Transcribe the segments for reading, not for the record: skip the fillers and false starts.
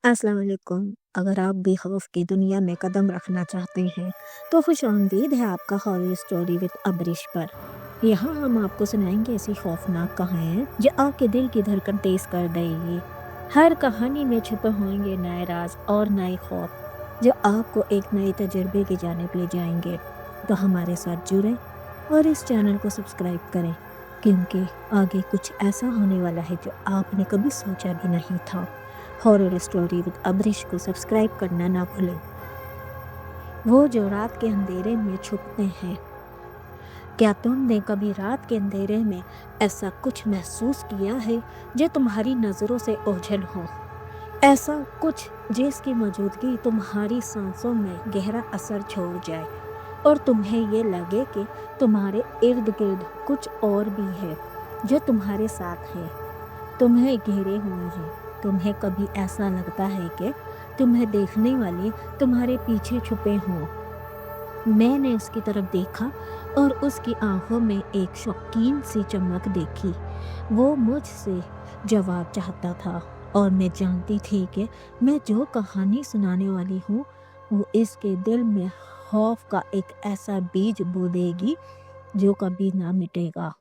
अस्सलाम वालेकुम। अगर आप भी खौफ की दुनिया में कदम रखना चाहते हैं तो खुश आमदीद है आपका हॉरर स्टोरी विद अबरिश पर। यहाँ हम आपको सुनाएंगे ऐसी खौफनाक कहानियाँ जो आपके दिल की धड़कन तेज कर देगी। हर कहानी में छुपे होंगे नए राज और नए खौफ जो आपको एक नए तजुर्बे की जानिब ले जाएंगे। तो हमारे साथ जुड़ें और इस चैनल को सब्सक्राइब करें, क्योंकि आगे कुछ ऐसा होने वाला है जो आपने कभी सोचा भी नहीं था। हॉरर स्टोरी विद अबरिश को सब्सक्राइब करना ना भूलें। वो जो रात के अंधेरे में छुपते हैं। क्या तुमने कभी रात के अंधेरे में ऐसा कुछ महसूस किया है जो तुम्हारी नज़रों से ओझल हो? ऐसा कुछ जिसकी मौजूदगी तुम्हारी सांसों में गहरा असर छोड़ जाए और तुम्हें ये लगे कि तुम्हारे इर्द गिर्द कुछ और भी है जो तुम्हारे साथ है, तुम्हें घेरे हुए हैं। तुम्हें कभी ऐसा लगता है कि तुम्हें देखने वाले तुम्हारे पीछे छुपे हों। मैंने उसकी तरफ देखा और उसकी आंखों में एक शौकीन सी चमक देखी। वो मुझसे जवाब चाहता था और मैं जानती थी कि मैं जो कहानी सुनाने वाली हूँ वो इसके दिल में खौफ का एक ऐसा बीज बो देगी जो कभी ना मिटेगा।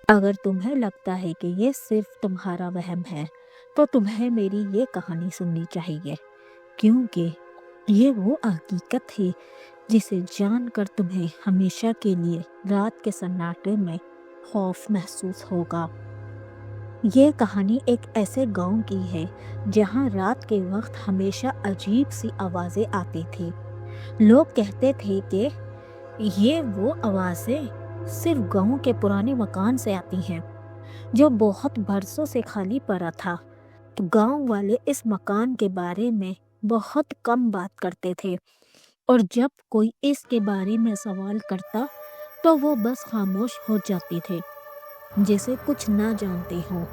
अगर तुम्हें लगता है कि ये सिर्फ तुम्हारा वहम है तो तुम्हें मेरी ये कहानी सुननी चाहिए, क्योंकि ये वो हकीकत है जिसे जानकर तुम्हें हमेशा के लिए रात के सन्नाटे में खौफ महसूस होगा। ये कहानी एक ऐसे गांव की है जहां रात के वक्त हमेशा अजीब सी आवाज़ें आती थी। लोग कहते थे कि ये वो आवाज़ें सिर्फ गांव के पुराने मकान से आती हैं जो बहुत बरसों से खाली पड़ा था। तो गांव वाले इस मकान के बारे में बहुत कम बात करते थे और जब कोई इसके बारे में सवाल करता तो वो बस खामोश हो जाते थे, जैसे कुछ ना जानते हों।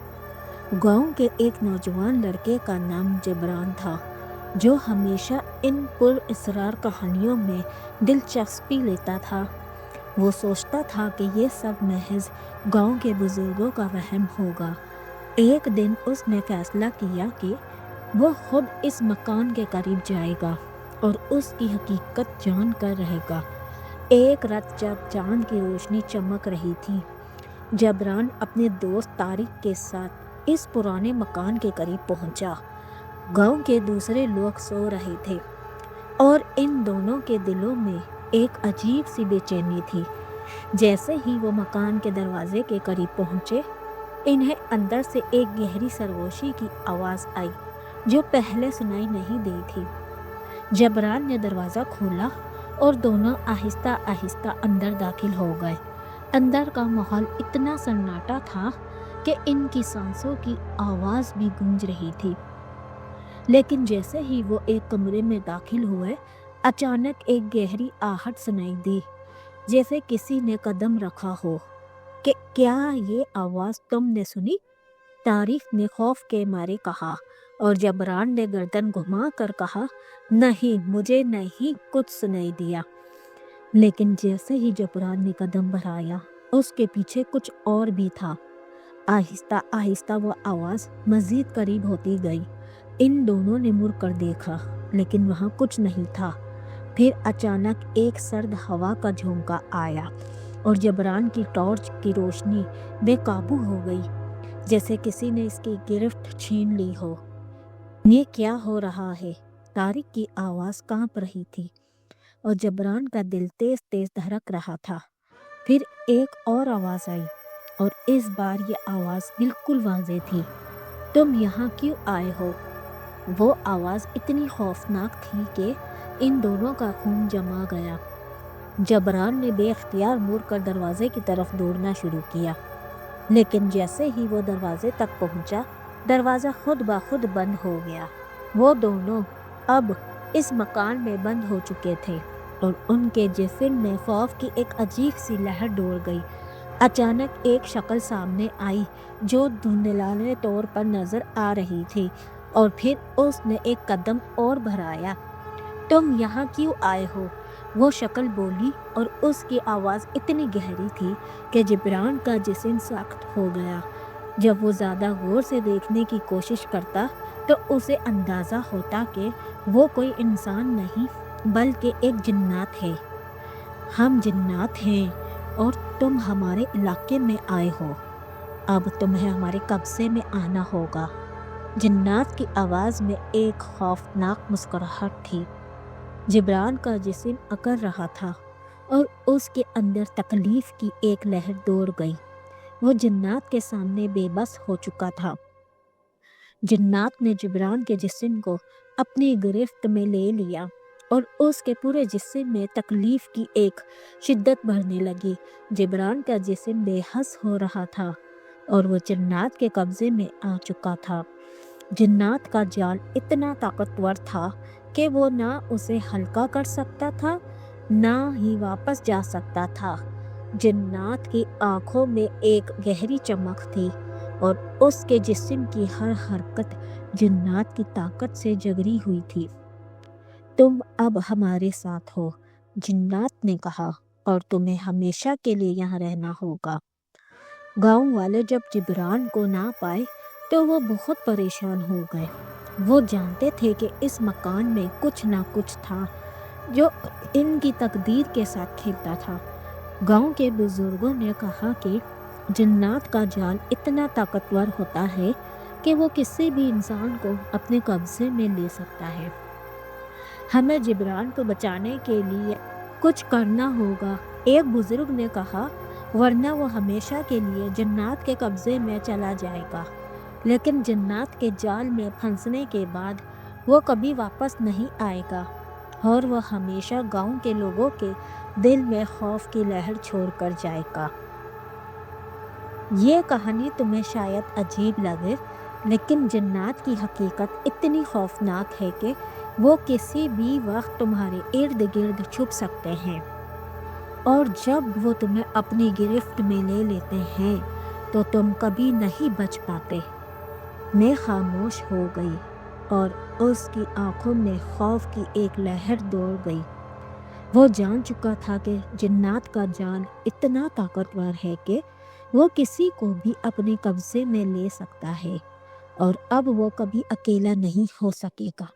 गांव के एक नौजवान लड़के का नाम जबरान था, जो हमेशा इन पुरअसरार कहानियों में दिलचस्पी लेता था। वो सोचता था कि ये सब महज गांव के बुजुर्गों का वहम होगा। एक दिन उसने फैसला किया कि वो खुद इस मकान के करीब जाएगा और उसकी हकीकत जान कर रहेगा। एक रात जब चांद की रोशनी चमक रही थी, जबरान अपने दोस्त तारिक के साथ इस पुराने मकान के करीब पहुंचा। गांव के दूसरे लोग सो रहे थे और इन दोनों के दिलों में एक अजीब सी बेचैनी थी। जैसे ही वो मकान के दरवाजे के करीब पहुंचे, इन्हें अंदर से एक गहरी सरगोशी की आवाज़ आई जो पहले सुनाई नहीं दी थी। जबरान ने दरवाज़ा खोला और दोनों आहिस्ता आहिस्ता अंदर दाखिल हो गए। अंदर का माहौल इतना सन्नाटा था कि इनकी सांसों की आवाज़ भी गूंज रही थी। लेकिन जैसे ही वो एक कमरे में दाखिल हुए, अचानक एक गहरी आहट सुनाई दी, जैसे किसी ने कदम रखा हो। कि क्या ये आवाज़ तुमने सुनी? तारिक ने खौफ के मारे कहा और जबरान ने गर्दन घुमा कर कहा, नहीं, मुझे नहीं कुछ सुनाई दिया। लेकिन जैसे ही जबरान ने कदम बढ़ाया, उसके पीछे कुछ और भी था। आहिस्ता आहिस्ता वो आवाज़ मज़ीद करीब होती गई। इन दोनों ने मुड़ कर देखा, लेकिन वहाँ कुछ नहीं था। फिर अचानक एक सर्द हवा का झोंका आया और जबरान की टॉर्च की रोशनी बेकाबू हो गई, जैसे किसी ने इसकी गिरफ्त छीन ली हो। ये क्या हो रहा है? तारिक की आवाज़ कांप रही थी और जबरान का दिल तेज तेज धड़क रहा था। फिर एक और आवाज़ आई और इस बार ये आवाज़ बिल्कुल वाज़ेह थी, तुम यहाँ क्यों आए हो? वो आवाज़ इतनी खौफनाक थी कि इन दोनों का खून जमा गया। जबरान ने बेख्तियार मुड़कर दरवाजे की तरफ दौड़ना शुरू किया, लेकिन जैसे ही वो दरवाजे तक पहुंचा, दरवाज़ा खुद ब खुद बंद हो गया। वो दोनों अब इस मकान में बंद हो चुके थे और उनके जिस्म में खौफ की एक अजीब सी लहर दौड़ गई। अचानक एक शक्ल सामने आई जो धुंधलाने तौर पर नज़र आ रही थी और फिर उसने एक कदम और बढ़ाया। तुम यहाँ क्यों आए हो? वो शक्ल बोली और उसकी आवाज़ इतनी गहरी थी कि जबरान का जिस्म सख्त हो गया। जब वो ज़्यादा गौर से देखने की कोशिश करता تو اسے اندازہ ہوتا کہ وہ کوئی انسان نہیں بلکہ ایک جنات ہے۔ ہم جنات ہیں اور تم ہمارے علاقے میں آئے ہو، اب تمہیں ہمارے قبضے میں آنا ہوگا۔ جنات کی آواز میں ایک خوفناک مسکراہٹ تھی۔ جبران کا جسم اکڑ رہا تھا اور اس کے اندر تکلیف کی ایک لہر دوڑ گئی۔ وہ جنات کے سامنے بے بس ہو چکا تھا۔ جنات نے جبران کے جسم کو اپنی گرفت میں لے لیا اور اس کے پورے جسم میں تکلیف کی ایک شدت بڑھنے لگی۔ جبران کا جسم بے حس ہو رہا تھا اور وہ جنات کے قبضے میں آ چکا تھا۔ جنات کا جال اتنا طاقتور تھا کہ وہ نہ اسے ہلکا کر سکتا تھا نہ ہی واپس جا سکتا تھا۔ جنات کی آنکھوں میں ایک گہری چمک تھی اور اس کے جسم کی ہر حرکت جنات کی طاقت سے جگری ہوئی تھی۔ تم اب ہمارے ساتھ ہو، جنات نے کہا، اور تمہیں ہمیشہ کے لیے یہاں رہنا ہوگا۔ گاؤں والے جب جبران کو نہ پائے تو وہ بہت پریشان ہو گئے۔ وہ جانتے تھے کہ اس مکان میں کچھ نہ کچھ تھا جو ان کی تقدیر کے ساتھ کھیلتا تھا۔ گاؤں کے بزرگوں نے کہا کہ جنات کا جال اتنا طاقتور ہوتا ہے کہ وہ کسی بھی انسان کو اپنے قبضے میں لے سکتا ہے۔ ہمیں جبران کو بچانے کے لیے کچھ کرنا ہوگا، ایک بزرگ نے کہا، ورنہ وہ ہمیشہ کے لیے جنات کے قبضے میں چلا جائے گا۔ لیکن جنات کے جال میں پھنسنے کے بعد وہ کبھی واپس نہیں آئے گا اور وہ ہمیشہ گاؤں کے لوگوں کے دل میں خوف کی لہر چھوڑ کر جائے گا۔ یہ کہانی تمہیں شاید عجیب لگے، لیکن جنات کی حقیقت اتنی خوفناک ہے کہ وہ کسی بھی وقت تمہارے ارد گرد چھپ سکتے ہیں، اور جب وہ تمہیں اپنی گرفت میں لے لیتے ہیں تو تم کبھی نہیں بچ پاتے۔ میں خاموش ہو گئی اور اس کی آنکھوں میں خوف کی ایک لہر دوڑ گئی۔ وہ جان چکا تھا کہ جنات کا جال اتنا طاقتور ہے کہ وہ کسی کو بھی اپنے قبضے میں لے سکتا ہے، اور اب وہ کبھی اکیلا نہیں ہو سکے گا۔